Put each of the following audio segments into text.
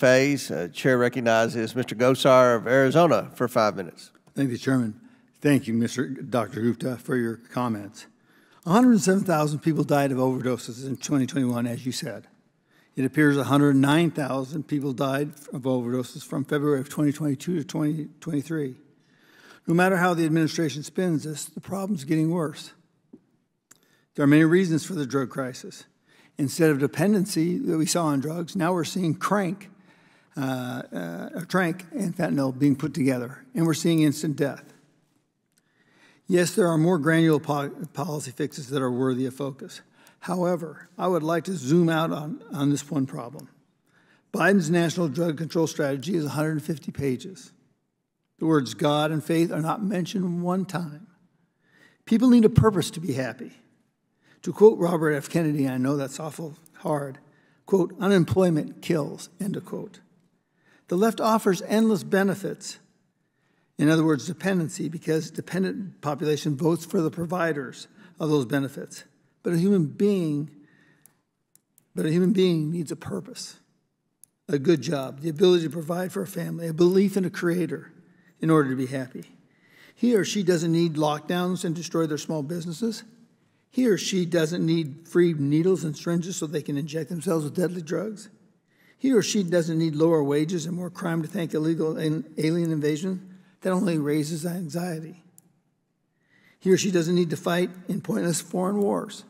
phase. Chair recognizes Mr. Gosar of Arizona for 5 minutes. Thank you, Chairman. Thank you, Dr. Gupta, for your comments. 107,000 people died of overdoses in 2021, as you said. It appears 109,000 people died of overdoses from February of 2022 to 2023. No matter how the administration spins this, the problem's getting worse. There are many reasons for the drug crisis. Instead of dependency that we saw on drugs, now we're seeing tranq and fentanyl being put together, and we're seeing instant death. Yes, there are more granular policy fixes that are worthy of focus. However, I would like to zoom out on this one problem. Biden's national drug control strategy is 150 pages. The words God and faith are not mentioned one time. People need a purpose to be happy. To quote Robert F. Kennedy, I know that's awful hard, quote, unemployment kills, end of quote. The left offers endless benefits. In other words, dependency, because dependent population votes for the providers of those benefits. But a human being needs a purpose, a good job, the ability to provide for a family, a belief in a creator in order to be happy. He or she doesn't need lockdowns and destroy their small businesses. He or she doesn't need free needles and syringes so they can inject themselves with deadly drugs. He or she doesn't need lower wages and more crime to thank illegal alien invasion. That only raises anxiety. He or she doesn't need to fight in pointless foreign wars.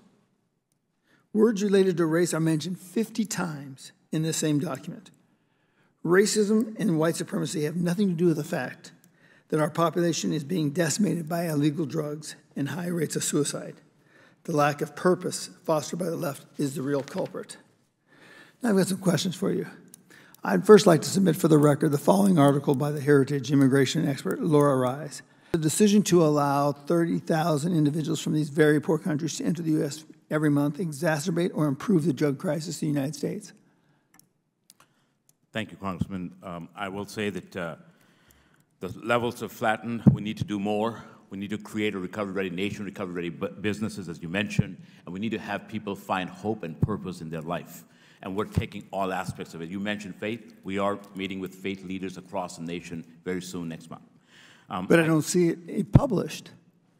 Words related to race are mentioned 50 times in this same document. Racism and white supremacy have nothing to do with the fact that our population is being decimated by illegal drugs and high rates of suicide. The lack of purpose fostered by the left is the real culprit. Now I've got some questions for you. I'd first like to submit for the record the following article by the heritage immigration expert Laura Rise. The decision to allow 30,000 individuals from these very poor countries to enter the U.S. every month exacerbate or improve the drug crisis in the United States? Thank you, Congressman. I will say that the levels have flattened. We need to do more. We need to create a recovery-ready nation, recovery-ready businesses, as you mentioned, and we need to have people find hope and purpose in their life. And we're taking all aspects of it. You mentioned faith. We are meeting with faith leaders across the nation very soon next month. But I don't see it published.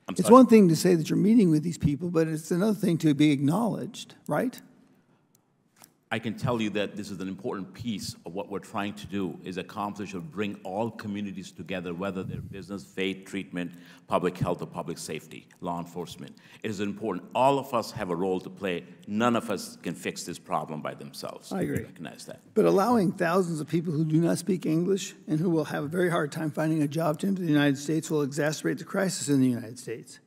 It's one thing to say that you're meeting with these people, but it's another thing to be acknowledged, right? I can tell you that this is an important piece of what we're trying to do, is accomplish or bring all communities together, whether they're business, faith, treatment, public health, or public safety, law enforcement. It is important. All of us have a role to play. None of us can fix this problem by themselves. I agree. We recognize that. But allowing thousands of people who do not speak English and who will have a very hard time finding a job to enter the United States will exacerbate the crisis in the United States.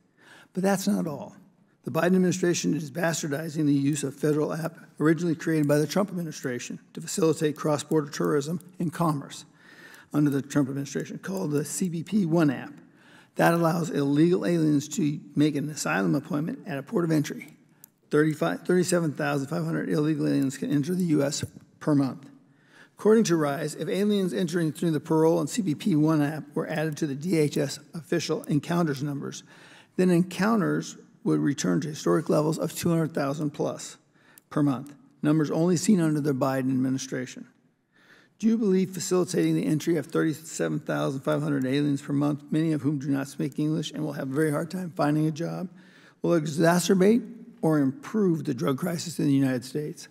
But that's not all. The Biden administration is bastardizing the use of federal app originally created by the Trump administration to facilitate cross-border tourism and commerce under the Trump administration, called the CBP One app. That allows illegal aliens to make an asylum appointment at a port of entry. 37,500 illegal aliens can enter the U.S. per month. According to RISE, if aliens entering through the Parole and CBP One app were added to the DHS official encounters numbers, then encounters would return to historic levels of 200,000 plus per month, numbers only seen under the Biden administration. Do you believe facilitating the entry of 37,500 aliens per month, many of whom do not speak English and will have a very hard time finding a job, will exacerbate or improve the drug crisis in the United States?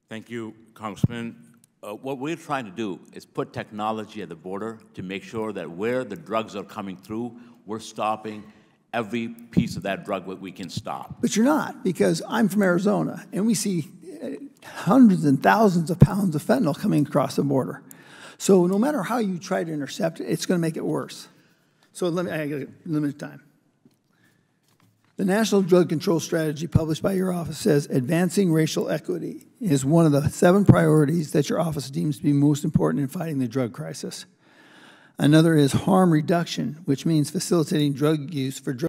Thank you, Congressman. What we're trying to do is put technology at the border to make sure that where the drugs are coming through, we're stopping every piece of that drug that we can stop. But you're not, because I'm from Arizona, and we see hundreds and thousands of pounds of fentanyl coming across the border. So no matter how you try to intercept it, it's going to make it worse. So I got limited time. The National Drug Control Strategy published by your office says advancing racial equity is one of the 7 priorities that your office deems to be most important in fighting the drug crisis. Another is harm reduction, which means facilitating drug use for drug